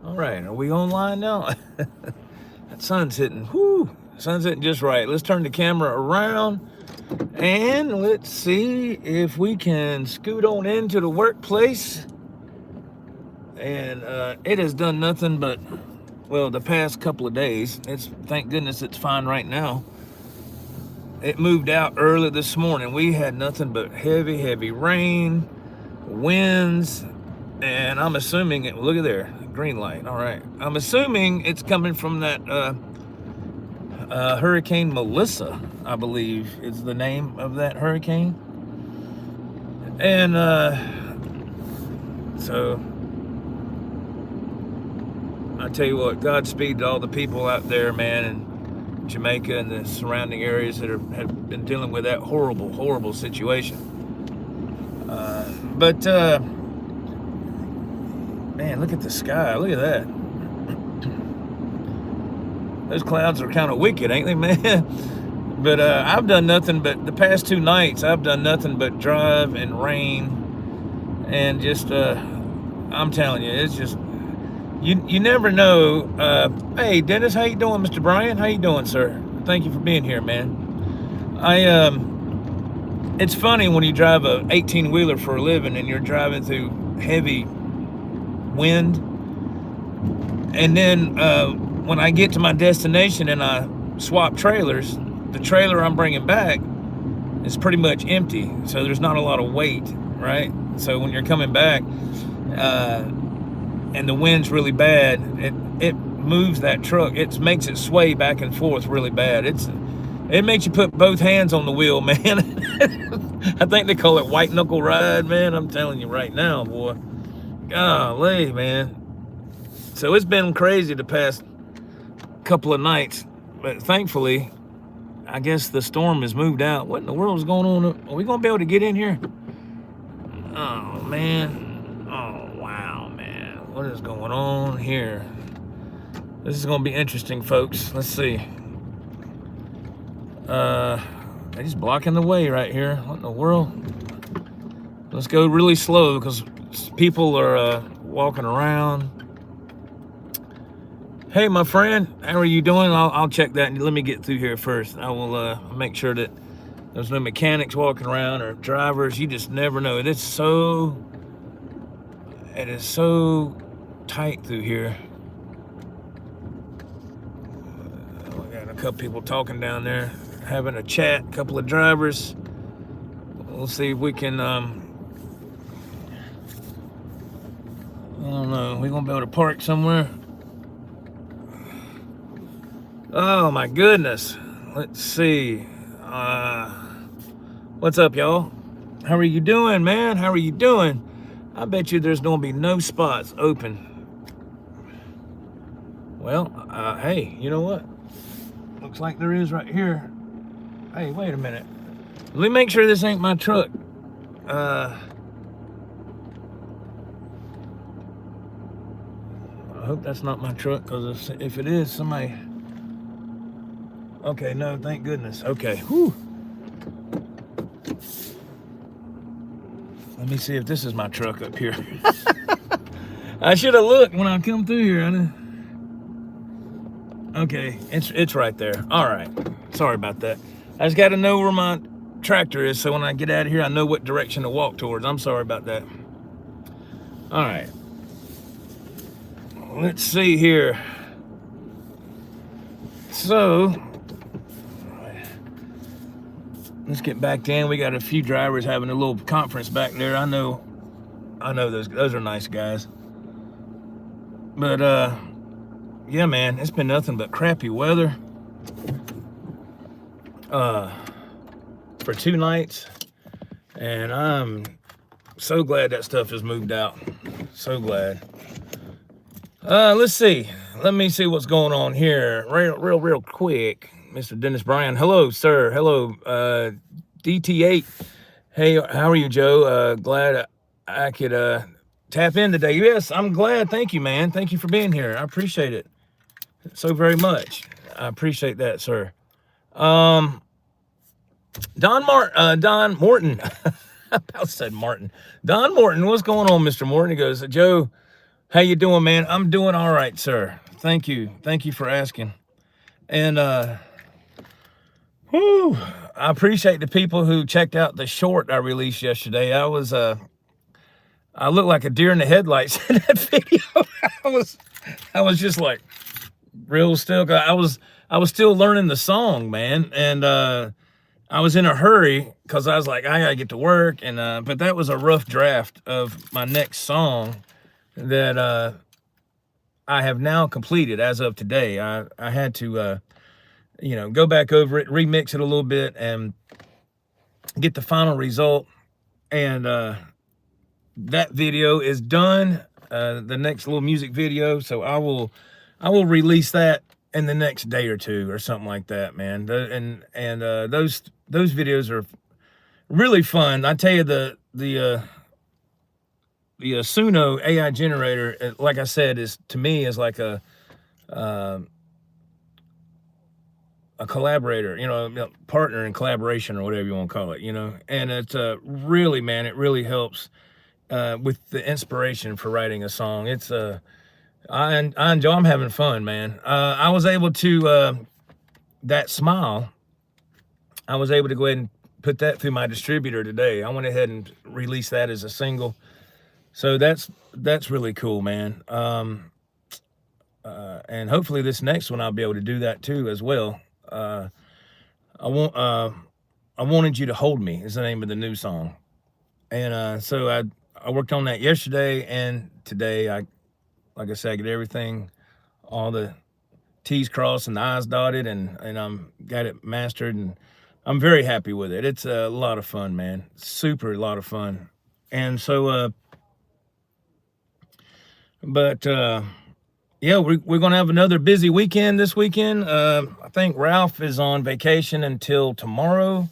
All right, are we online now? That sun's hitting, whoo, sun's hitting just right. Let's turn the camera around and let's see if we can scoot on into the workplace. And it has done nothing but, well, the past couple of days. Thank goodness it's fine right now. It moved out early this morning. We had nothing but heavy rain, winds, and I'm assuming look at there, green light. All right, I'm assuming it's coming from that Hurricane Melissa, I believe is the name of that hurricane. And so I tell you what, Godspeed to all the people out there, man, in Jamaica and the surrounding areas that have been dealing with that horrible situation. But man, look at the sky. Look at that. Those clouds are kind of wicked, ain't they, man? But I've done nothing but, the past 2 nights, I've done nothing but drive and rain. And just, I'm telling you, it's just, you never know. Hey, Dennis, how you doing, Mr. Brian? How you doing, sir? Thank you for being here, man. It's funny when you drive a 18-wheeler for a living and you're driving through heavy wind. And then when I get to my destination and I swap trailers, the trailer I'm bringing back is pretty much empty. So there's not a lot of weight, right? So when you're coming back and the wind's really bad, it moves that truck. It makes it sway back and forth really bad. It makes you put both hands on the wheel, man. I think they call it white knuckle ride, man. I'm telling you right now, boy. Golly, man. So it's been crazy the past couple of nights, but thankfully, I guess the storm has moved out. What in the world is going on? Are we gonna be able to get in here? Oh man. Oh wow, man. What is going on here? This is gonna be interesting, folks. Let's see. They're just blocking the way right here. What in the world? Let's go really slow because people are walking around. Hey, my friend, how are you doing? I'll check that. Let me get through here first. I will make sure that there's no mechanics walking around or drivers. You just never know. It is so tight through here. We got a couple people talking down there, having a chat. A couple of drivers. We'll see if we can. I don't know. We're gonna be able to park somewhere. Oh my goodness. Let's see. What's up, y'all? How are you doing, man? How are you doing? I bet you there's gonna be no spots open. Well, hey, you know what? Looks like there is right here. Hey, wait a minute. Let me make sure this ain't my truck. I hope that's not my truck, because if it is, somebody... Okay, no, thank goodness. Okay, whew. Let me see if this is my truck up here. I should have looked when I come through here. Okay, it's right there. All right, sorry about that. I just got to know where my tractor is, so when I get out of here, I know what direction to walk towards. I'm sorry about that. All right. Let's see here. So, let's get back in. We got a few drivers having a little conference back there. I know those are nice guys. But yeah, man, it's been nothing but crappy weather for 2 nights, and I'm so glad that stuff has moved out. So glad. Let's see. Let me see what's going on here real quick. Mr. Dennis Bryan. Hello, sir. Hello, DT8. Hey, how are you, Joe? Glad I could tap in today. Yes, I'm glad. Thank you, man. Thank you for being here. I appreciate it so very much. I appreciate that, sir. Don Morton. I about said Martin. Don Morton, what's going on, Mr. Morton? He goes, Joe, How you doing, man? I'm doing all right, sir. Thank you. Thank you for asking. And whew, I appreciate the people who checked out the short I released yesterday. I looked like a deer in the headlights in that video. I was just like real still. I was still learning the song, man, and I was in a hurry because I was like, I gotta get to work, and but that was a rough draft of my next song that I have now completed as of today. I had to go back over it, remix it a little bit, and get the final result. And that video is done. The next little music video, so I will release that in the next day or two or something like that, man. Those videos are really fun. I tell you, the Suno AI generator, like I said, is to me is like a collaborator, partner in collaboration or whatever you want to call it, and it's really, man, it really helps with the inspiration for writing a song. It's I enjoy. I'm having fun, man. I was able to that smile. I was able to go ahead and put that through my distributor today. I went ahead and released that as a single. So that's really cool, man. And hopefully this next one I'll be able to do that too as well. I wanted you to hold me is the name of the new song, and so I worked on that yesterday and today. Like I said, I get everything, all the T's crossed and the I's dotted, and I'm got it mastered, and I'm very happy with it. It's a lot of fun, man. Super a lot of fun. And so yeah, we're gonna have another busy weekend this weekend. I think Ralph is on vacation until tomorrow,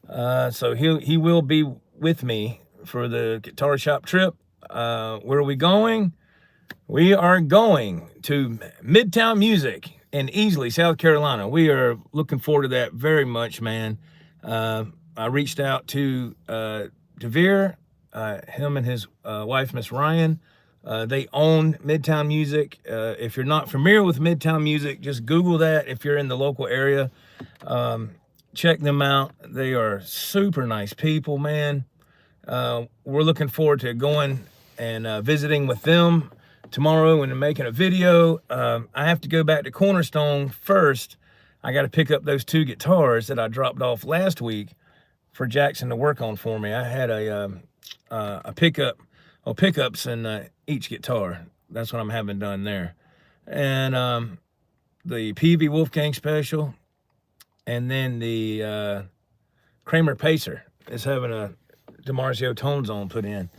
so he will be with me for the guitar shop trip. Where are we going? We are going to Midtown Music in Easley, South Carolina. We are looking forward to that very much, man. I reached out to Devere, him and his wife, Miss Ryan. They own Midtown Music. If you're not familiar with Midtown Music, just Google that if you're in the local area. Check them out. They are super nice people, man. We're looking forward to going and visiting with them tomorrow and making a video. I have to go back to Cornerstone first. I got to pick up those 2 guitars that I dropped off last week for Jackson to work on for me. I had a pickups in each guitar. That's what I'm having done there. And the PV Wolfgang Special, and then the Kramer Pacer is having a DiMarzio Tone Zone put in.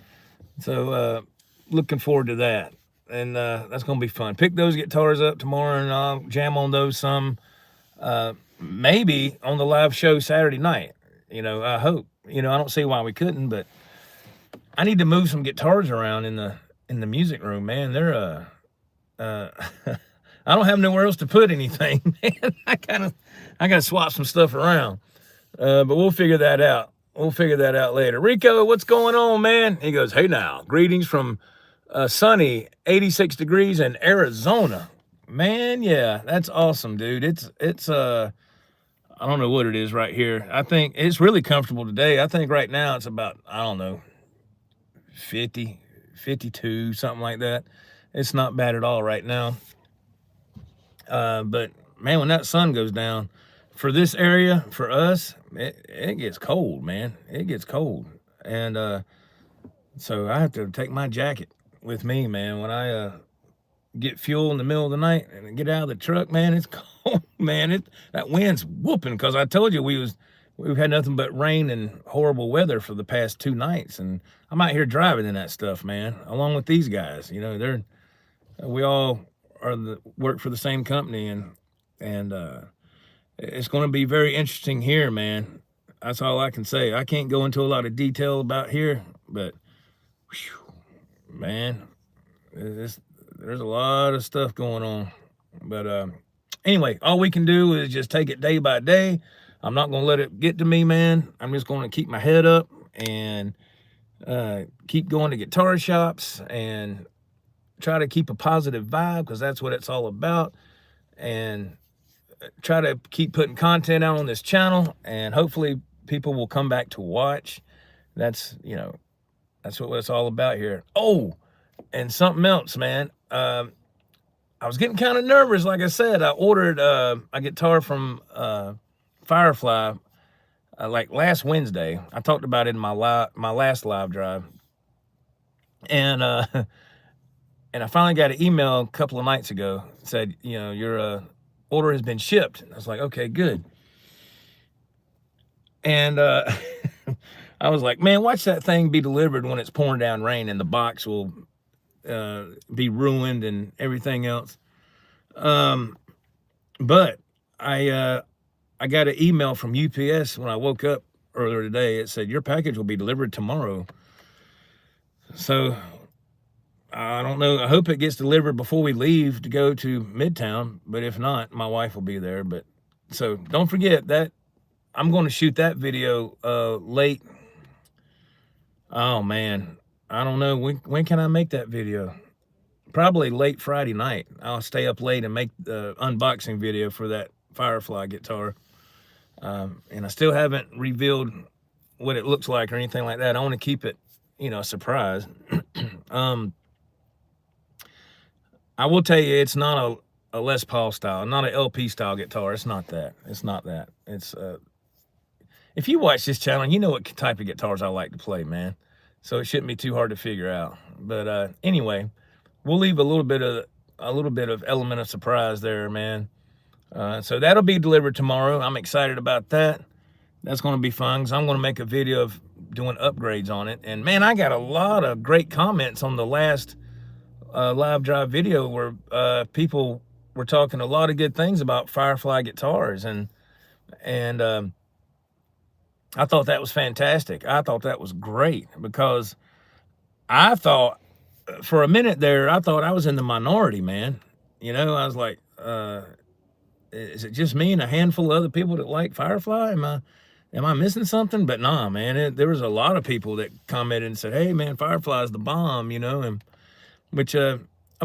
So looking forward to that. And that's going to be fun. Pick those guitars up tomorrow, and I'll jam on those some, maybe on the live show Saturday night. I hope. I don't see why we couldn't, but I need to move some guitars around in the music room, man. They're I don't have nowhere else to put anything, man. I gotta swap some stuff around. But we'll figure that out. We'll figure that out later. Rico, what's going on, man? He goes, hey now, greetings from sunny 86 degrees in Arizona. Man, yeah, that's awesome, dude. It's I don't know what it is right here. I think it's really comfortable today. I think right now it's about, I don't know, 50, 52, something like that. It's not bad at all right now. But man, when that sun goes down, for this area, for us, it gets cold, man. It gets cold. And so I have to take my jacket with me, man. When I get fuel in the middle of the night and get out of the truck, man, it's cold, man. That wind's whooping, because I told you we've had nothing but rain and horrible weather for the past 2 nights, and I'm out here driving in that stuff, man, along with these guys. We all work for the same company, and it's going to be very interesting here, man. That's all I can say. I can't go into a lot of detail about here, but whew, man, there's a lot of stuff going on. But anyway, all we can do is just take it day by day. I'm not going to let it get to me, man. I'm just going to keep my head up and keep going to guitar shops and try to keep a positive vibe, because that's what it's all about, and try to keep putting content out on this channel, and hopefully people will come back to watch. That's, you know, that's what it's all about here. Oh, and something else, man. I was getting kind of nervous. Like I said, I ordered a guitar from Firefly like last Wednesday. I talked about it in my last live drive, and and I finally got an email a couple of nights ago. It said, you know, your order has been shipped. I was like, okay, good. And I was like, man, watch that thing be delivered when it's pouring down rain, and the box will be ruined and everything else. But I got an email from UPS when I woke up earlier today. It said, your package will be delivered tomorrow. So I don't know. I hope it gets delivered before we leave to go to Midtown. But if not, my wife will be there. But so don't forget that I'm going to shoot that video late. Oh, man. I don't know. When can I make that video? Probably late Friday night. I'll stay up late and make the unboxing video for that Firefly guitar. And I still haven't revealed what it looks like or anything like that. I want to keep it, you know, a surprise. I will tell you, it's not a Les Paul style, not an LP style guitar. It's not that. It's not that. It's if you watch this channel, you know what type of guitars I like to play, man. So it shouldn't be too hard to figure out. But anyway, we'll leave a little bit of element of surprise there, man. So that'll be delivered tomorrow. I'm excited about that. That's going to be fun, because I'm going to make a video of doing upgrades on it. And man, I got a lot of great comments on the last live drive video where people were talking a lot of good things about Firefly guitars, and I thought that was fantastic. I thought that was great, because I thought for a minute there, I thought I was in the minority, man. You know, I was like, is it just me and a handful of other people that like Firefly? Am I missing something? But nah, man, there was a lot of people that commented and said, hey, man, Firefly's the bomb, you know, and which, of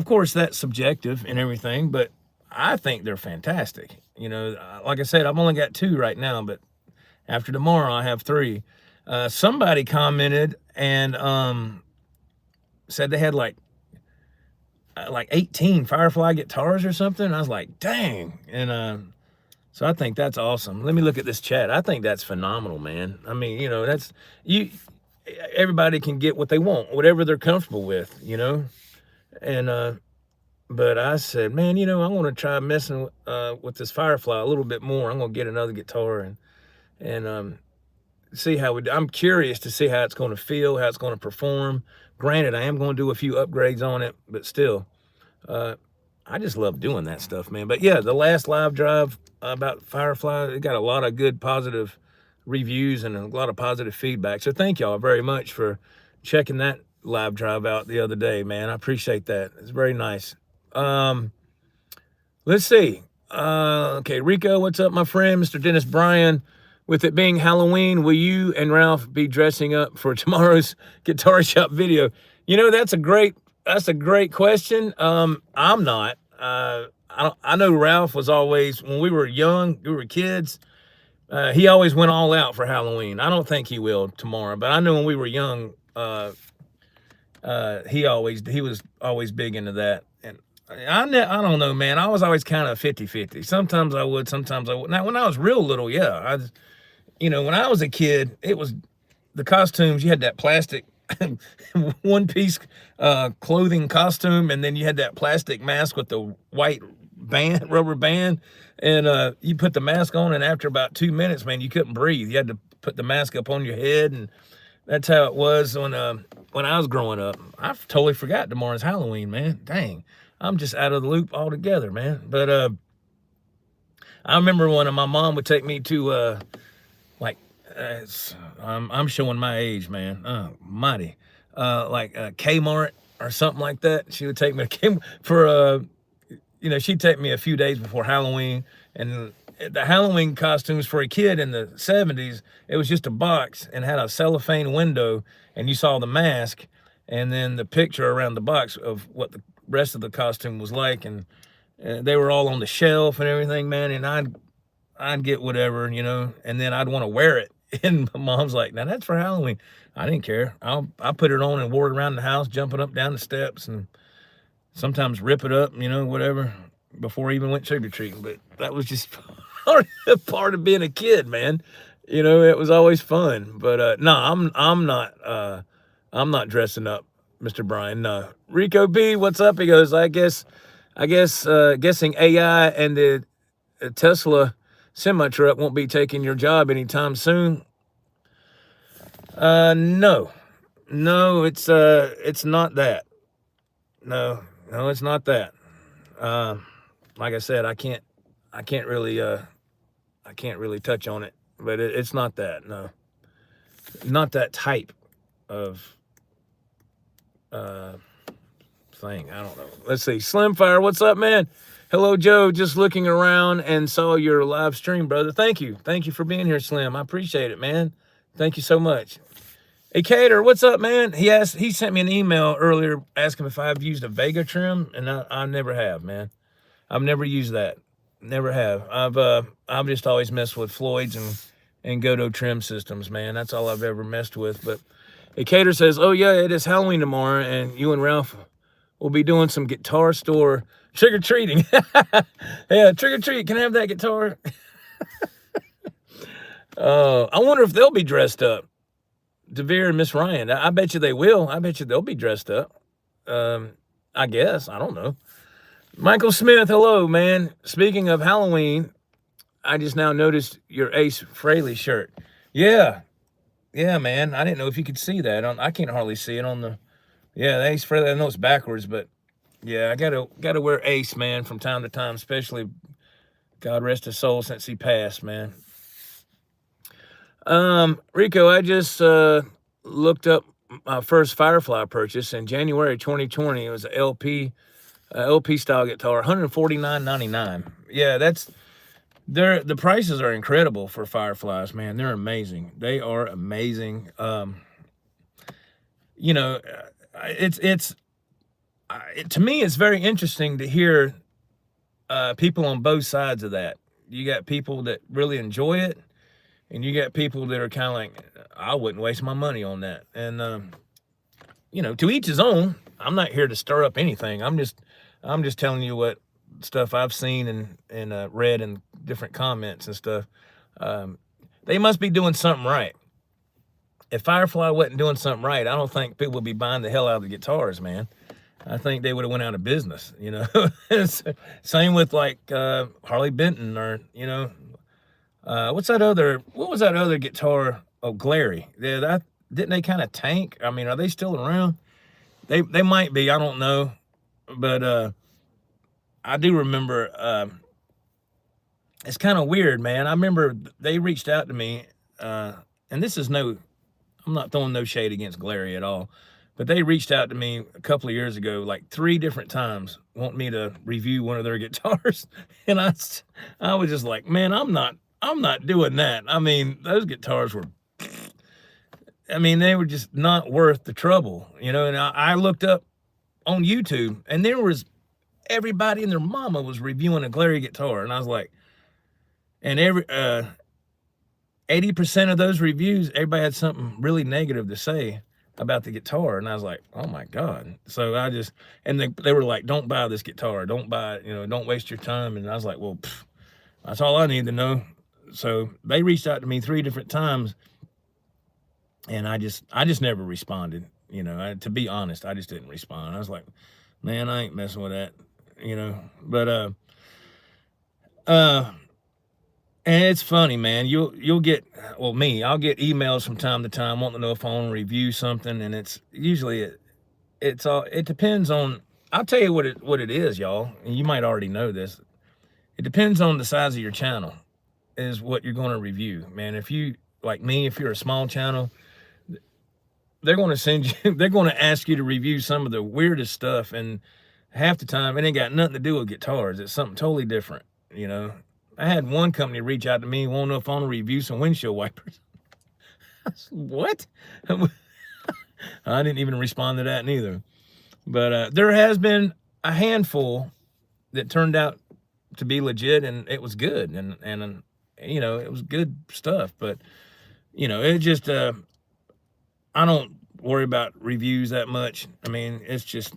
course, that's subjective and everything, but I think they're fantastic. You know, like I said, I've only got 2 right now, but after tomorrow, I have 3. Somebody commented and said they had like 18 Firefly guitars or something. I was like, dang. And so I think that's awesome. Let me look at this chat. I think that's phenomenal, man. I mean, you know, that's everybody can get what they want, whatever they're comfortable with, you know. And but I said, man, you know, I want to try messing with this Firefly a little bit more. I'm gonna get another guitar and see how I'm curious to see how it's going to feel, how it's going to perform. Granted, I am going to do a few upgrades on it, but still, I just love doing that stuff, man. But yeah, the last live drive about Firefly, it got a lot of good positive reviews and a lot of positive feedback. So thank y'all very much for checking that live drive out the other day, man. I appreciate that. It's very nice. Let's see. Okay, Rico, what's up, my friend? Mr. Dennis Bryan. With it being Halloween, will you and Ralph be dressing up for tomorrow's guitar shop video? You know, that's a great question. I'm not. I know Ralph was always, when we were young, we were kids, he always went all out for Halloween. I don't think he will tomorrow, but I know when we were young, he was always big into that. And I don't know, man. I was always kind of 50-50. Sometimes I would, sometimes I would. Now, when I was real little, yeah, you know, when I was a kid, it was the costumes. You had that plastic one-piece clothing costume, and then you had that plastic mask with the white band, rubber band, and you put the mask on, and after about 2 minutes, man, you couldn't breathe. You had to put the mask up on your head, and that's how it was when I was growing up. I totally forgot tomorrow's Halloween, man. Dang, I'm just out of the loop altogether, man. But I remember when my mom would take me to I'm showing my age, man. Oh, mighty. Like Kmart or something like that. She would take me to Kmart for, you know, she'd take me a few days before Halloween. And the Halloween costumes for a kid in the 70s, it was just a box and had a cellophane window. And you saw the mask and then the picture around the box of what rest of the costume was like, and they were all on the shelf and everything, man. And I'd get whatever, you know, and then I'd want to wear it. And my mom's like, now that's for Halloween. I didn't care. I put it on and wore it around the house, jumping up down the steps, and sometimes rip it up, you know, whatever, before I even went trick-or-treating. But that was just part of being a kid, man. You know, it was always fun. But no, I'm not dressing up, Mr. Brian. No. Rico B, what's up? He goes, I guess guessing AI and the Tesla semi-truck won't be taking your job anytime soon. No, it's not that. No, it's not that. Like I said, I can't really touch on it, but it's not that. No, not that type of thing. I don't know. Let's see. Slimfire, what's up, man? Hello, Joe. Just looking around and saw your live stream, brother. Thank you for being here, Slim. I appreciate it, man. Thank you so much. Hey, Cater, what's up, man? He sent me an email earlier asking if I've used a Vega trim, and I never have, man. I've never used that. Never have. I've just always messed with Floyd's and Godot trim systems, man. That's all I've ever messed with. But hey, Cater says, oh yeah, it is Halloween tomorrow, and you and Ralph will be doing some guitar store trick-or-treating. Yeah, trick-or-treat. Can I have that guitar? I wonder if they'll be dressed up. DeVere and Miss Ryan. I bet you they will. I bet you they'll be dressed up. I guess. I don't know. Michael Smith, hello, man. Speaking of Halloween, I just now noticed your Ace Frehley shirt. Yeah, man. I didn't know if you could see that. I can't hardly see it on the... Yeah, the Ace Frehley. I know it's backwards, but yeah, I gotta wear Ace, man, from time to time, especially, God rest his soul, since he passed, man. Rico, I just looked up my first Firefly purchase in January 2020. It was an LP style guitar, $149.99. Yeah, the prices are incredible for Fireflies, man. They're amazing. They are amazing. You know, to me, it's very interesting to hear people on both sides of that. You got people that really enjoy it, and you got people that are kind of like, I wouldn't waste my money on that. And you know, to each his own. I'm not here to stir up anything. I'm just telling you what stuff I've seen and read in different comments and stuff. They must be doing something right. If Firefly wasn't doing something right, I don't think people would be buying the hell out of the guitars, man. I think they would have went out of business, you know. Same with like Harley Benton, or, you know, what was that other guitar? Oh, Glary. Yeah, didn't they kind of tank? I mean, are they still around? They might be, I don't know. But I do remember, it's kind of weird, man. I remember they reached out to me, and this is I'm not throwing no shade against Glary at all, but they reached out to me a couple of years ago, like 3 different times, wanting me to review one of their guitars. And I was just like, man, I'm not doing that. I mean, those guitars were, they were just not worth the trouble, you know. And I looked up on YouTube, and there was everybody and their mama was reviewing a Glary guitar. And I was like, and 80% of those reviews, everybody had something really negative to say about the guitar. And I was like, oh my God. So and they were like, don't buy this guitar. Don't buy it, you know, don't waste your time. And I was like, well, that's all I need to know. So they reached out to me 3 different times, and I just never responded. You know, to be honest, I just didn't respond. I was like, man, I ain't messing with that, you know. But and it's funny, man. You'll get, well, I'll get emails from time to time wanting to know if I want to review something, and it's usually it depends on. I'll tell you what it is, y'all, and you might already know this. It depends on the size of your channel, is what you're going to review, man. If you, like me, if you're a small channel, they're going to ask you to review some of the weirdest stuff, and half the time it ain't got nothing to do with guitars. It's something totally different, you know. I had one company reach out to me, want to know if I want to review some windshield wipers. I said, what? I didn't even respond to that neither. But there has been a handful that turned out to be legit, and it was good, and you know, it was good stuff. But you know, it just I don't worry about reviews that much. I mean, it's just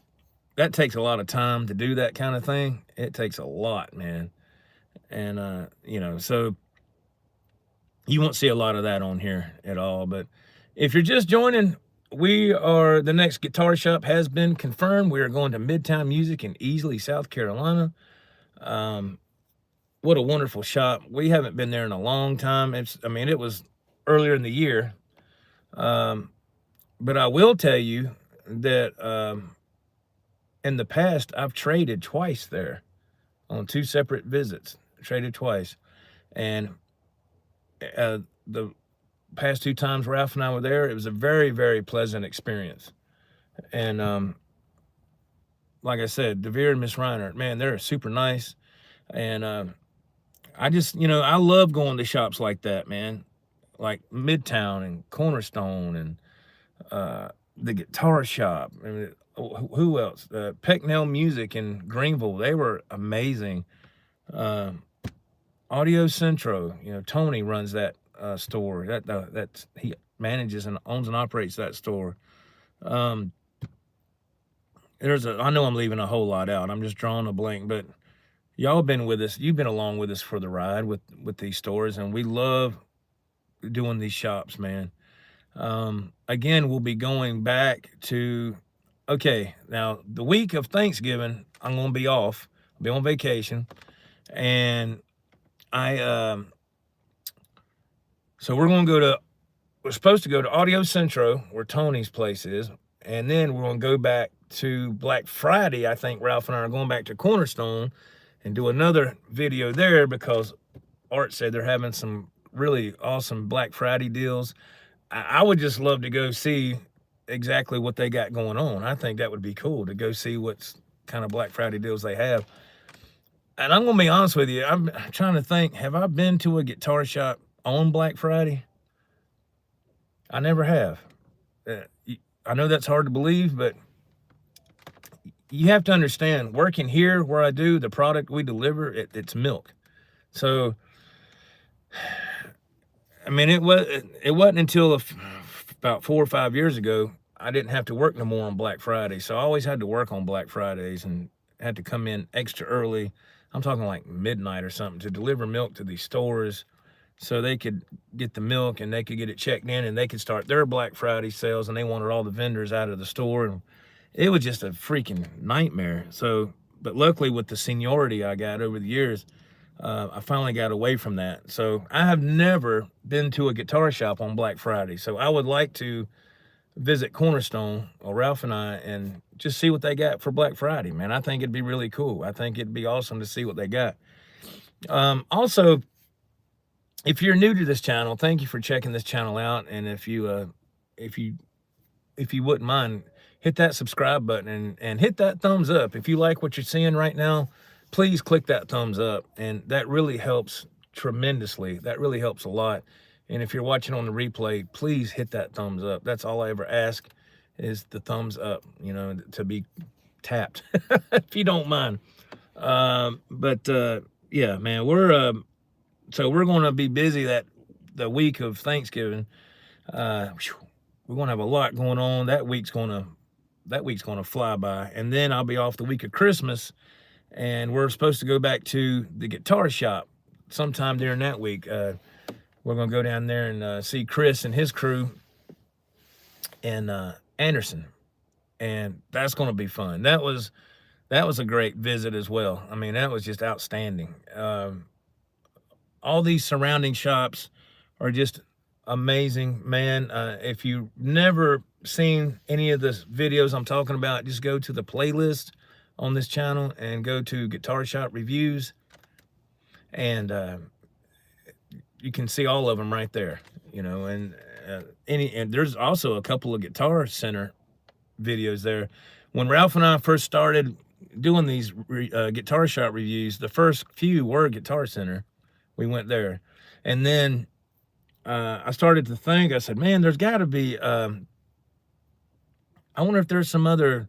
that takes a lot of time to do that kind of thing. It takes a lot, man. And you know, so you won't see a lot of that on here at all. But if you're just joining, the next guitar shop has been confirmed. We are going to Midtown Music in Easley, South Carolina. What a wonderful shop. We haven't been there in a long time. I mean, it was earlier in the year. But I will tell you that in the past, I've traded twice there on 2 separate visits. Traded twice. And the past 2 times Ralph and I were there, it was a very, very pleasant experience. And like I said, DeVere and Miss Reiner, man, they're super nice. And I just, you know, I love going to shops like that, man. Like Midtown and Cornerstone and the guitar shop. I mean, who else? Pecknell Music in Greenville. They were amazing. Audio Centro, you know, Tony runs that store. That's he manages and owns and operates that store. I know I'm leaving a whole lot out. I'm just drawing a blank, but y'all been with us. You've been along with us for the ride with these stores, and we love doing these shops, man. Again, we'll be going back to, okay, now the week of Thanksgiving, I'm going to be off. I'll be on vacation. And so we're supposed to go to Audio Centro, where Tony's place is. And then we're going to go back to Black Friday. I think Ralph and I are going back to Cornerstone and do another video there, because Art said they're having some really awesome Black Friday deals. I would just love to go see exactly what they got going on. I think that would be cool to go see what's kind of Black Friday deals they have. And I'm going to be honest with you. I'm trying to think, have I been to a guitar shop on Black Friday? I never have. I know that's hard to believe, but you have to understand, working here where I do, the product we deliver, it's milk. So, I mean, it wasn't until about 4 or 5 years ago, I didn't have to work no more on Black Friday. So I always had to work on Black Fridays and had to come in extra early. I'm talking like midnight or something to deliver milk to these stores so they could get the milk and they could get it checked in and they could start their Black Friday sales, and they wanted all the vendors out of the store. And it was just a freaking nightmare. So, but luckily with the seniority I got over the years, I finally got away from that. So I have never been to a guitar shop on Black Friday. So I would like to visit Cornerstone, or Ralph and I, and just see what they got for Black Friday, man. I think it'd be really cool. I think it'd be awesome to see what they got. Also, if you're new to this channel, thank you for checking this channel out. And if you wouldn't mind, hit that subscribe button and hit that thumbs up. If you like what you're seeing right now, please click that thumbs up. And that really helps tremendously. That really helps a lot. And if you're watching on the replay, please hit that thumbs up. That's all I ever ask, is the thumbs up, you know, to be tapped, if you don't mind. Yeah, man, so we're going to be busy the week of Thanksgiving. We're going to have a lot going on. That week's going to fly by. And then I'll be off the week of Christmas, and we're supposed to go back to the guitar shop sometime during that week. We're going to go down there and see Chris and his crew in Anderson. And that's going to be fun. That was a great visit as well. I mean, that was just outstanding. All these surrounding shops are just amazing, man. If you've never seen any of the videos I'm talking about, just go to the playlist on this channel and go to Guitar Shop Reviews, and you can see all of them right there, you know. And there's also a couple of Guitar Center videos there. When Ralph and I first started doing these Guitar Shop reviews, the first few were Guitar Center. We went there, and then I started to think, I said, man, there's got to be, I wonder if there's some other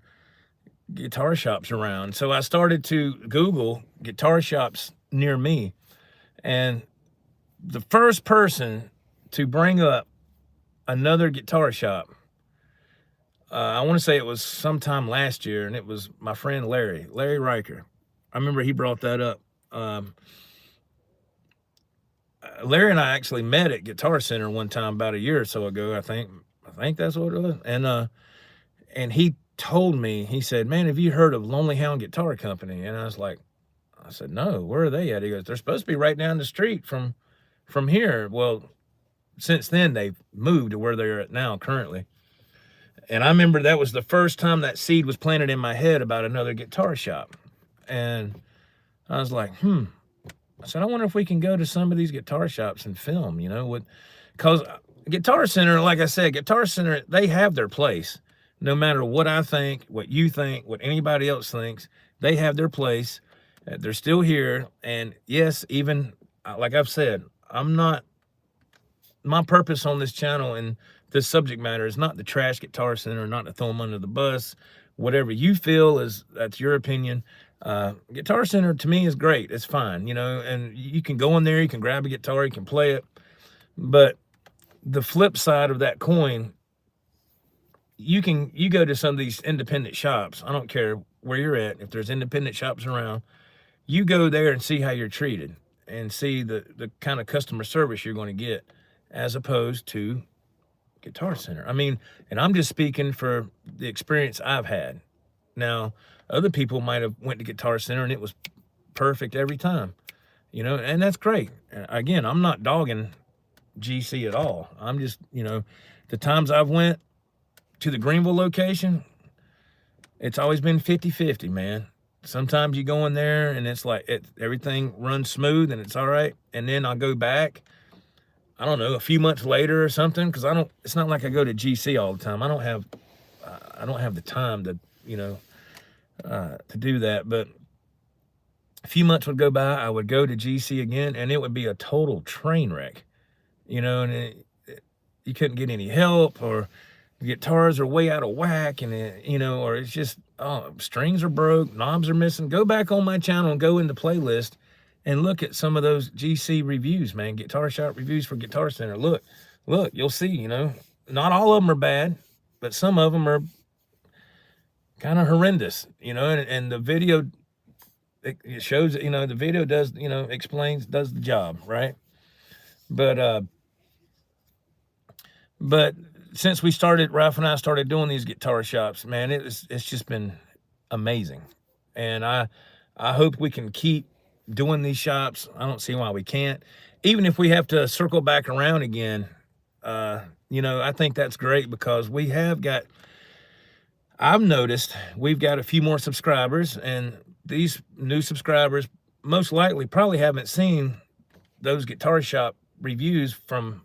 guitar shops around. So I started to Google guitar shops near me. And the first person to bring up another guitar shop, I want to say it was sometime last year, and it was my friend Larry Riker. I remember he brought that up. Larry and I actually met at Guitar Center one time about a year or so ago. I think that's what it was. And he told me, he said, "Man, have you heard of Lonely Hound Guitar Company?" And I said, "No, where are they at?" He goes, "They're supposed to be right down the street from here." Well, since then they've moved to where they're at now currently. And I remember that was the first time that seed was planted in my head about another guitar shop. And I was like, I said, I wonder if we can go to some of these guitar shops and film, because Guitar Center, like I said, Guitar Center, they have their place. No matter what I think, what you think, what anybody else thinks, they have their place. They're still here. And yes, even like I've said, my purpose on this channel and this subject matter is not to trash Guitar Center, not to throw them under the bus. Whatever you feel that's your opinion. Guitar Center to me is great. It's fine, and you can go in there, you can grab a guitar, you can play it. But the flip side of that coin, you go to some of these independent shops. I don't care where you're at. If there's independent shops around, you go there and see how you're treated and see the kind of customer service you're going to get, as opposed to Guitar Center. I mean, and I'm just speaking for the experience I've had. Now, other people might have went to Guitar Center and it was perfect every time, and that's great. Again, I'm not dogging GC at all. I'm just, the times I've went to the Greenville location, it's always been 50-50, man. Sometimes you go in there and it's like everything runs smooth and it's all right. And then I'll go back, I don't know, a few months later or something, because it's not like I go to GC all the time. I don't have the time to, to do that. But a few months would go by, I would go to GC again, and it would be a total train wreck, and you couldn't get any help, or the guitars are way out of whack, and or it's just, strings are broke, knobs are missing. Go back on my channel and go into playlist and look at some of those GC reviews, man. Guitar shop reviews for Guitar Center. Look, you'll see, not all of them are bad, but some of them are kind of horrendous, and the video, it shows, the video does, explains, does the job, right? But since Ralph and I started doing these guitar shops, man, it's just been amazing. And I hope we can keep doing these shops. I don't see why we can't. Even if we have to circle back around again, I think that's great, because I've noticed we've got a few more subscribers, and these new subscribers most likely probably haven't seen those guitar shop reviews from,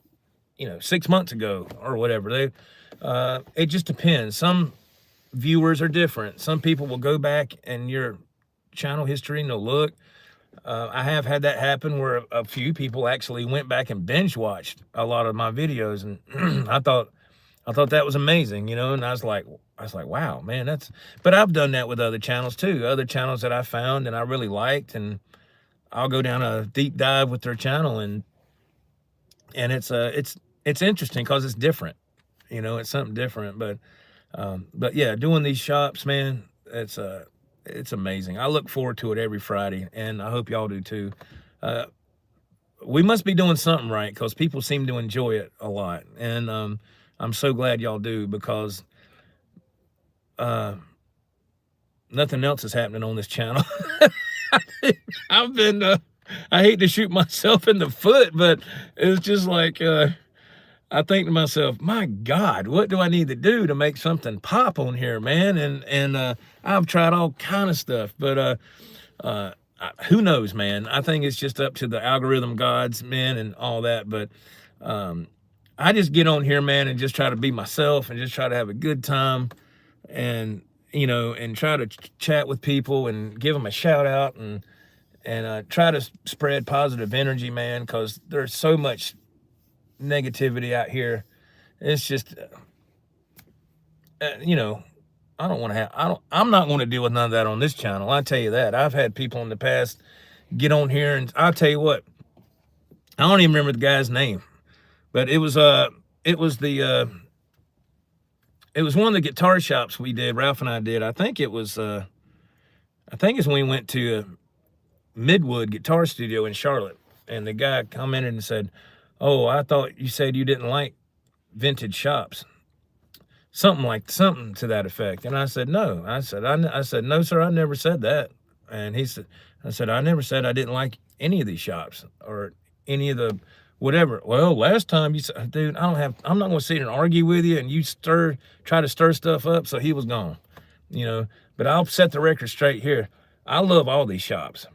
6 months ago or whatever. It just depends. Some viewers are different. Some people will go back in your channel history and they'll look. I have had that happen where a few people actually went back and binge watched a lot of my videos, and I thought that was amazing, and I was like, wow, man, but I've done that with other channels too, other channels that I found and I really liked, and I'll go down a deep dive with their channel, and it's interesting because it's different, it's something different. But yeah, doing these shops, man, it's amazing. I look forward to it every Friday, and I hope y'all do too. We must be doing something right, because people seem to enjoy it a lot, and I'm so glad y'all do, because nothing else is happening on this channel. I've been, I hate to shoot myself in the foot, but it's just like, I think to myself, my God, what do I need to do to make something pop on here, man? And I've tried all kind of stuff, but who knows, man? I think it's just up to the algorithm gods, man, and all that. But I just get on here, man, and just try to be myself and just try to have a good time, and and try to chat with people and give them a shout out, and try to spread positive energy, man, because there's so much negativity out here. It's just, don't want to have, I'm not going to deal with none of that on this channel. I tell you that. I've had people in the past get on here, and I'll tell you what, I don't even remember the guy's name, but it was it was one of the guitar shops we did, Ralph and I did. I think it's when we went to Midwood Guitar Studio in Charlotte, and the guy commented and said, "Oh, I thought you said you didn't like vintage shops." Something to that effect. And I said, "No." I said, "No, sir, I never said that." And he said, I said, "I never said I didn't like any of these shops or any of the whatever." "Well, last time you said," "Dude, I'm not going to sit here and argue with you and you try to stir stuff up." So he was gone, you know. But I'll set the record straight here. I love all these shops.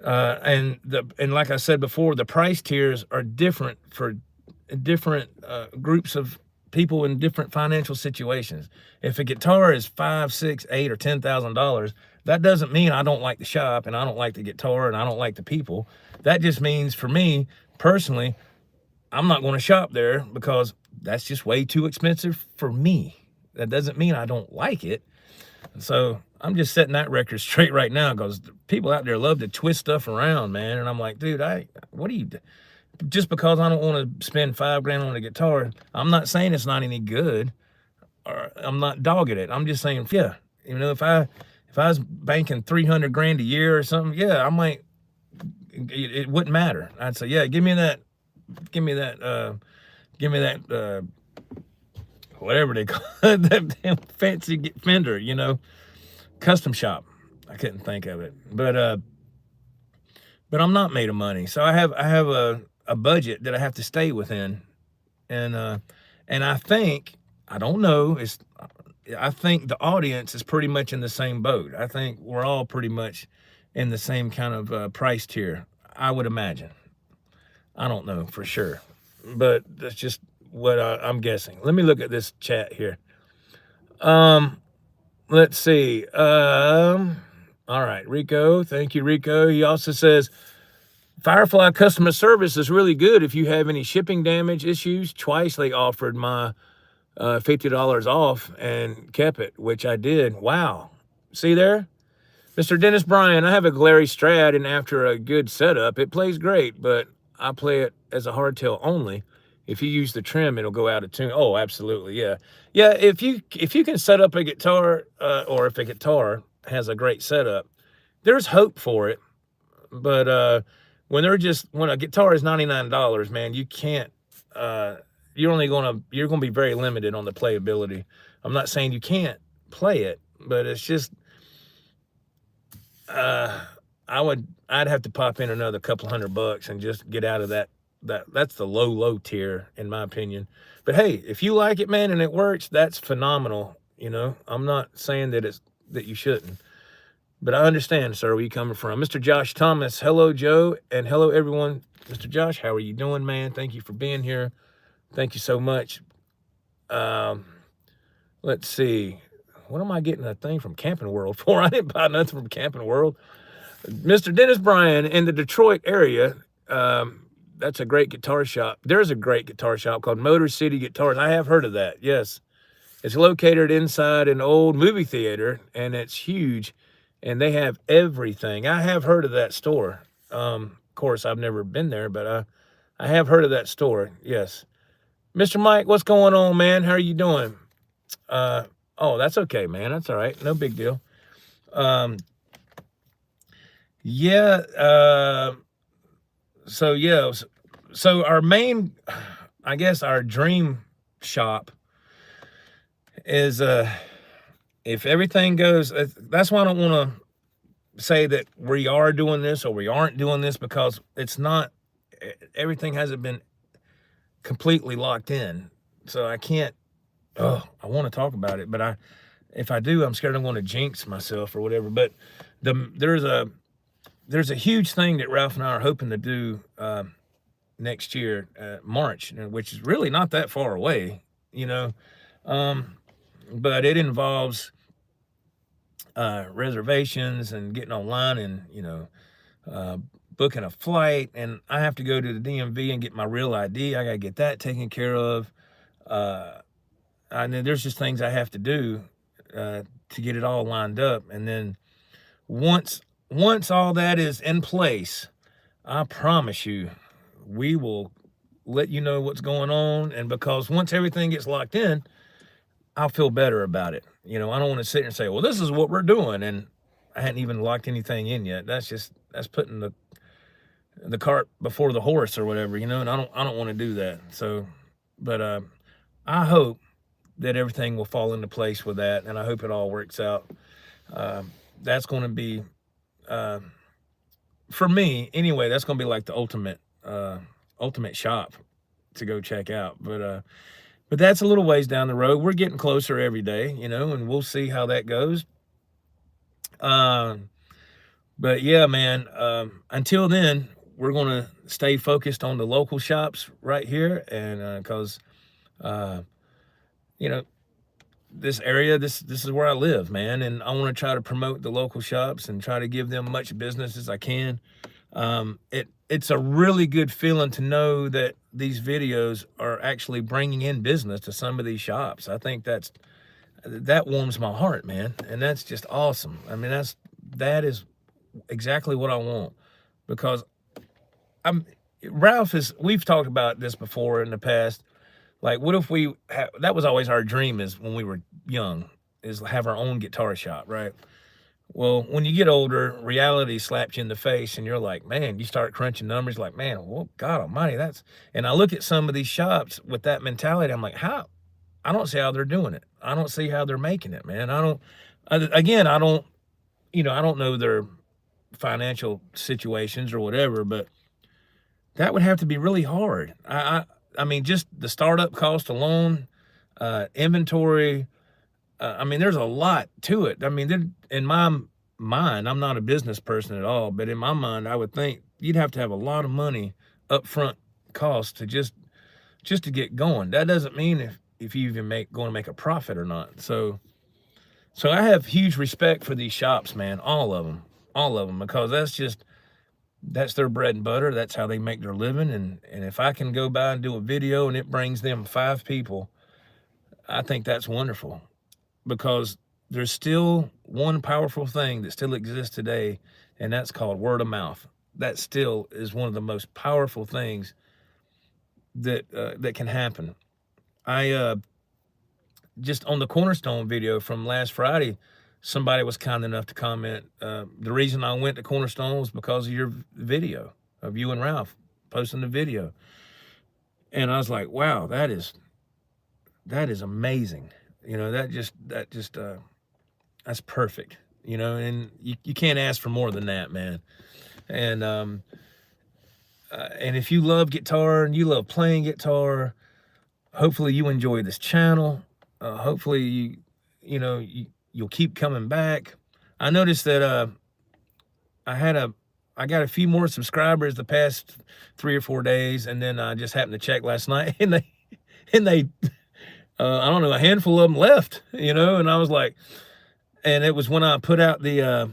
And like I said before, the price tiers are different for different groups of people in different financial situations. If a guitar is $5, $6, $8, or $10,000, that doesn't mean I don't like the shop and I don't like the guitar and I don't like the people. That just means, for me personally, I'm not going to shop there because that's just way too expensive for me. That doesn't mean I don't like it. So I'm just setting that record straight right now, because people out there love to twist stuff around, man. And I'm like, dude, what do you do? Just because I don't want to spend $5 on a guitar, I'm not saying it's not any good, or I'm not dogging it. I'm just saying, yeah, you know, if I was banking $300 a year or something, yeah, I might. It wouldn't matter. I'd say, yeah, give me that, whatever they call it, that damn fancy Fender, you know, custom shop. I couldn't think of it, but I'm not made of money, so I have a budget that I have to stay within, and I think, I don't know, I think the audience is pretty much in the same boat. I think we're all pretty much in the same kind of price tier, I would imagine. I don't know for sure, but that's just what I'm guessing. Let me look at this chat here. Let's see. All right, Rico. Thank you, Rico. He also says, Firefly customer service is really good if you have any shipping damage issues. Twice they offered my $50 off and kept it, which I did. Wow. See there? Mr. Dennis Bryan, I have a Glary Strat, and after a good setup, it plays great, but I play it as a hardtail only. If you use the trim, it'll go out of tune. Oh, absolutely, yeah. Yeah, if you can set up a guitar, or if a guitar has a great setup, there's hope for it. But when a guitar is $99, man, you can't, you're gonna be very limited on the playability. I'm not saying you can't play it, but it's just, I'd have to pop in another couple $100 and just get out of that. That's the low tier, in my opinion. But hey, if you like it, man, and it works, that's phenomenal. You know, I'm not saying that you shouldn't, but I understand, sir, where you're coming from. Mr. Josh Thomas, hello, Joe, and hello, everyone. Mr. Josh, how are you doing, man? Thank you for being here. Thank you so much. Let's see. What am I getting a thing from Camping World for? I didn't buy nothing from Camping World. Mr. Dennis Bryan, in the Detroit area, that's a great guitar shop. There's a great guitar shop called Motor City Guitars. I have heard of that, yes. It's located inside an old movie theater, and it's huge, and they have everything. I have heard of that store. Of course, I've never been there, but I have heard of that store, yes. Mr. Mike, what's going on, man? How are you doing? Oh, that's okay, man. That's all right. No big deal. Yeah, so our main, I guess our dream shop is, if everything goes, that's why I don't want to say that we are doing this or we aren't doing this, because it's not, everything hasn't been completely locked in. So I can't, I want to talk about it, but if I do, I'm scared I'm going to jinx myself or whatever. But there's a huge thing that Ralph and I are hoping to do next year, March, which is really not that far away, you know. But it involves reservations and getting online and, you know, booking a flight. And I have to go to the DMV and get my real ID. I got to get that taken care of. And then there's just things I have to do to get it all lined up. And then once all that is in place, I promise you, we will let you know what's going on. And because once everything gets locked in, I'll feel better about it. You know, I don't want to sit here and say, well, this is what we're doing, and I hadn't even locked anything in yet. That's putting the cart before the horse or whatever, you know, and I don't want to do that. So, but I hope that everything will fall into place with that, and I hope it all works out. That's going to be, for me anyway, that's going to be like the ultimate shop to go check out. But that's a little ways down the road. We're getting closer every day, you know, and we'll see how that goes. But yeah, man, until then, we're going to stay focused on the local shops right here. And because, you know, this area, this is where I live, man. And I want to try to promote the local shops and try to give them much business as I can. It's a really good feeling to know that these videos are actually bringing in business to some of these shops. I think that warms my heart, man. And that's just awesome. I mean, that is exactly what I want, because we've talked about this before in the past. Like, what if that was always our dream, is when we were young, is have our own guitar shop, right? Well, when you get older, reality slaps you in the face, and you're like, man, you start crunching numbers, like, man, well, God almighty, and I look at some of these shops with that mentality. I'm like, I don't see how they're doing it. I don't see how they're making it, man. I don't know their financial situations or whatever, but that would have to be really hard. I mean, just the startup cost alone, inventory. I mean, there's a lot to it. I mean, in my mind, I'm not a business person at all, but in my mind, I would think you'd have to have a lot of money upfront cost to just to get going. That doesn't mean if you even going to make a profit or not. So I have huge respect for these shops, man, all of them, because that's their bread and butter. That's how they make their living. And if I can go by and do a video and it brings them 5 people, I think that's wonderful, because there's still one powerful thing that still exists today, and that's called word of mouth. That still is one of the most powerful things that can happen. I just on the Cornerstone video from last Friday, somebody was kind enough to comment, the reason I went to Cornerstone was because of your video, of you and Ralph posting the video. And I was like, wow, that is amazing. You know, that's perfect, you know, and you can't ask for more than that, man. And if you love guitar and you love playing guitar, hopefully you enjoy this channel. Hopefully you'll keep coming back. I noticed that I got a few more subscribers the past 3 or 4 days, and then I just happened to check last night, and they I don't know, a handful of them left, you know, and I was like, and it was when I put out the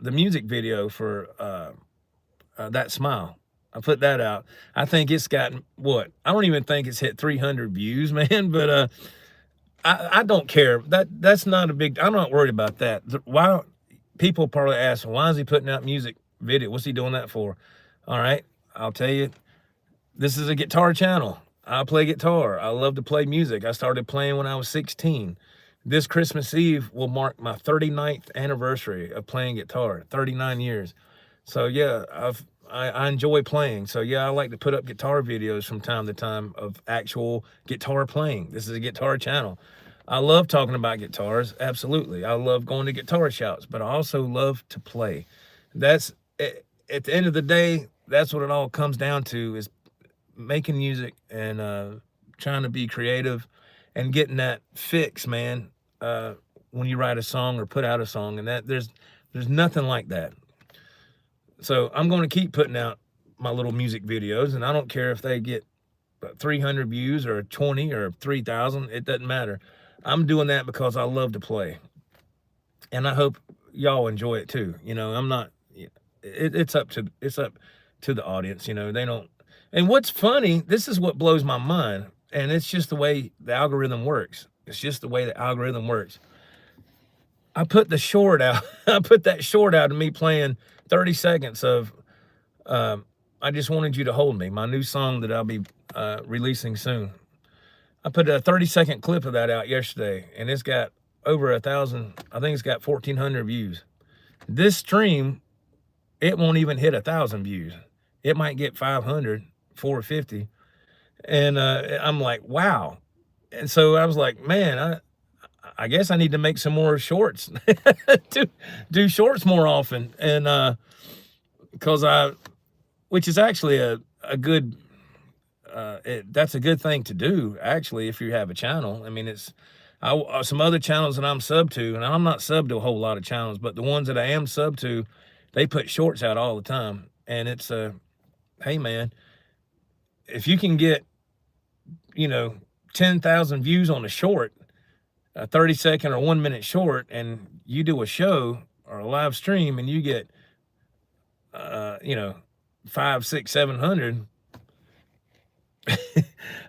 music video for That Smile. I put that out. I think it's gotten, I don't even think it's hit 300 views, man, but I don't care. That's not a big, I'm not worried about that. Why, people probably ask, why is he putting out music video? What's he doing that for? All right, I'll tell you, this is a guitar channel. I play guitar. I love to play music. I started playing when I was 16. This Christmas Eve will mark my 39th anniversary of playing guitar, 39 years. So yeah, I enjoy playing. So yeah, I like to put up guitar videos from time to time of actual guitar playing. This is a guitar channel. I love talking about guitars, absolutely. I love going to guitar shops, but I also love to play. That's, at the end of the day, that's what it all comes down to, is making music and trying to be creative and getting that fix, man, when you write a song or put out a song, and that there's nothing like that. So I'm going to keep putting out my little music videos, and I don't care if they get 300 views or 20 or 3,000. It doesn't matter. I'm doing that because I love to play, and I hope y'all enjoy it too. You know, I'm not. It's up to the audience. You know, they don't. And what's funny, this is what blows my mind, and it's just the way the algorithm works. It's just the way the algorithm works. I put the short out. I put that short out of me playing 30 seconds of I Just Wanted You to Hold Me, my new song that I'll be releasing soon. I put a 30-second clip of that out yesterday, and it's got over 1,000, I think it's got 1,400 views. This stream, it won't even hit 1,000 views. It might get 500, 450. And I'm like, wow. And so I was like, man, I guess I need to make some more shorts, do shorts more often. And because which is actually a good, that's a good thing to do, actually, if you have a channel. I mean, some other channels that I'm sub to, and I'm not sub to a whole lot of channels, but the ones that I am sub to, they put shorts out all the time. And it's hey man, if you can get, 10,000 views on a short, a 30-second or 1 minute short, and you do a show or a live stream and you get 5, 6, 700,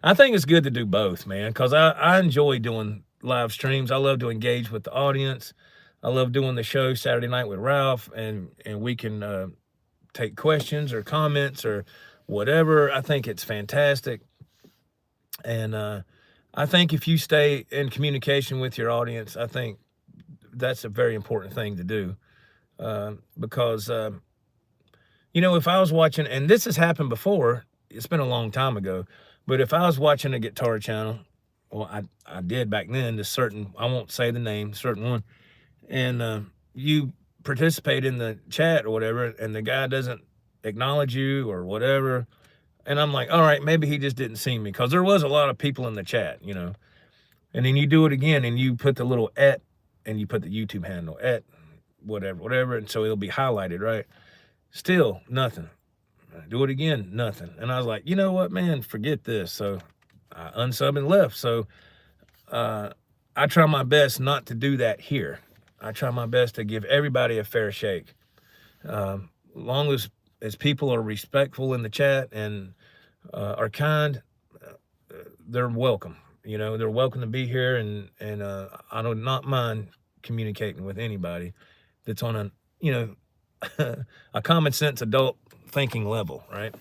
I think it's good to do both, man, because I enjoy doing live streams. I love to engage with the audience. I love doing the show Saturday night with Ralph, and we can take questions or comments or whatever. I think it's fantastic. And I think if you stay in communication with your audience, I think that's a very important thing to do. Because, if I was watching, and this has happened before, it's been a long time ago, but if I was watching a guitar channel, well, I did back then, I won't say the name, certain one, and you participate in the chat or whatever, and the guy doesn't acknowledge you or whatever, and I'm like, all right, maybe he just didn't see me, because there was a lot of people in the chat, and then you do it again, and you put the little @ and you put the YouTube handle @ whatever, and so it'll be highlighted, right? Still nothing. Do it again, nothing. And I was like, you know what, man, forget this. So I unsub and left. So I try my best not to do that here. I try my best to give everybody a fair shake. Long as people are respectful in the chat and are kind, they're welcome. They're welcome to be here, and I do not mind communicating with anybody that's on a common sense adult thinking level, right?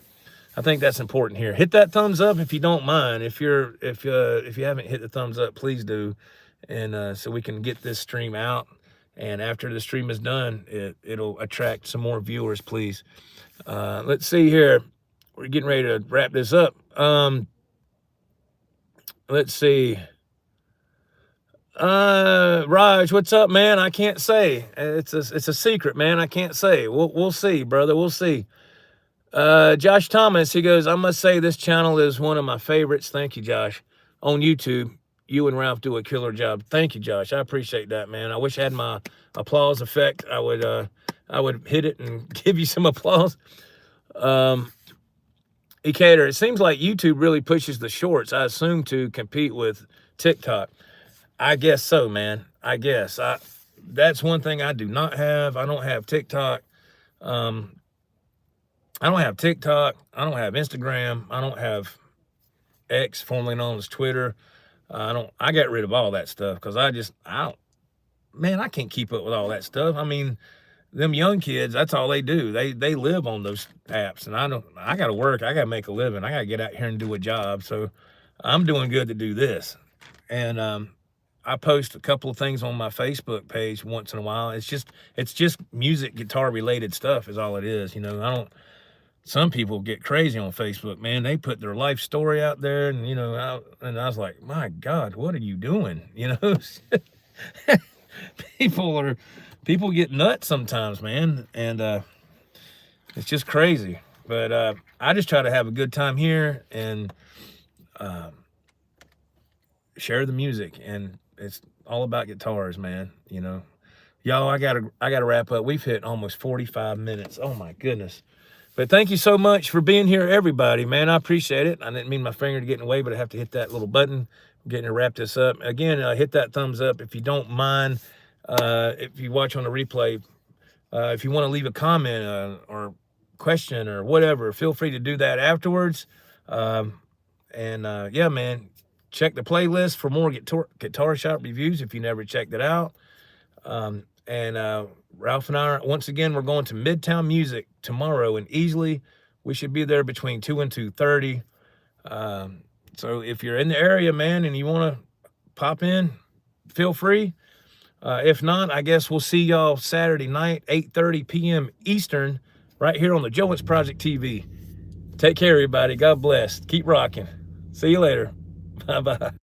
I think that's important here. Hit that thumbs up if you don't mind. If you haven't hit the thumbs up, please do, and so we can get this stream out. And after the stream is done, it'll attract some more viewers, please. Let's see here. We're getting ready to wrap this up. Let's see. Raj, what's up, man? I can't say. It's a secret, man. I can't say. We'll see, brother. We'll see. Josh Thomas, he goes, I must say this channel is one of my favorites. Thank you, Josh. On YouTube, you and Ralph do a killer job. Thank you, Josh. I appreciate that, man. I wish I had my applause effect. I would hit it and give you some applause. Ecater, it seems like YouTube really pushes the shorts, I assume, to compete with TikTok. I guess so, man. I guess. That's one thing I do not have. I don't have TikTok. I don't have TikTok. I don't have Instagram. I don't have X, formerly known as Twitter. I got rid of all that stuff because I can't keep up with all that stuff. I mean, them young kids, that's all they do. They live on those apps, and I got to work. I got to make a living. I got to get out here and do a job. So I'm doing good to do this. And I post a couple of things on my Facebook page once in a while. It's just music, guitar related stuff is all it is. Some people get crazy on Facebook, man. They put their life story out there, and and I was like, my God, what are you doing? People get nuts sometimes, man, and it's just crazy. But I just try to have a good time here and share the music, and it's all about guitars, man. Y'all, I gotta wrap up. We've hit almost 45 minutes. Oh my goodness. But thank you so much for being here, everybody, man. I appreciate it. I didn't mean my finger to get in the way, but I have to hit that little button. I'm getting to wrap this up. Again, hit that thumbs up if you don't mind. If you watch on the replay, if you want to leave a comment or question or whatever, feel free to do that afterwards. Yeah, man, check the playlist for more guitar shop reviews if you never checked it out. Ralph and I, once again, we're going to Midtown Music tomorrow, and easily we should be there between 2 and 2:30. So if you're in the area, man, and you want to pop in, feel free. If not, I guess we'll see y'all Saturday night, 8:30 p.m. Eastern, right here on the Joe Wentz Project TV. Take care, everybody. God bless. Keep rocking. See you later. Bye-bye.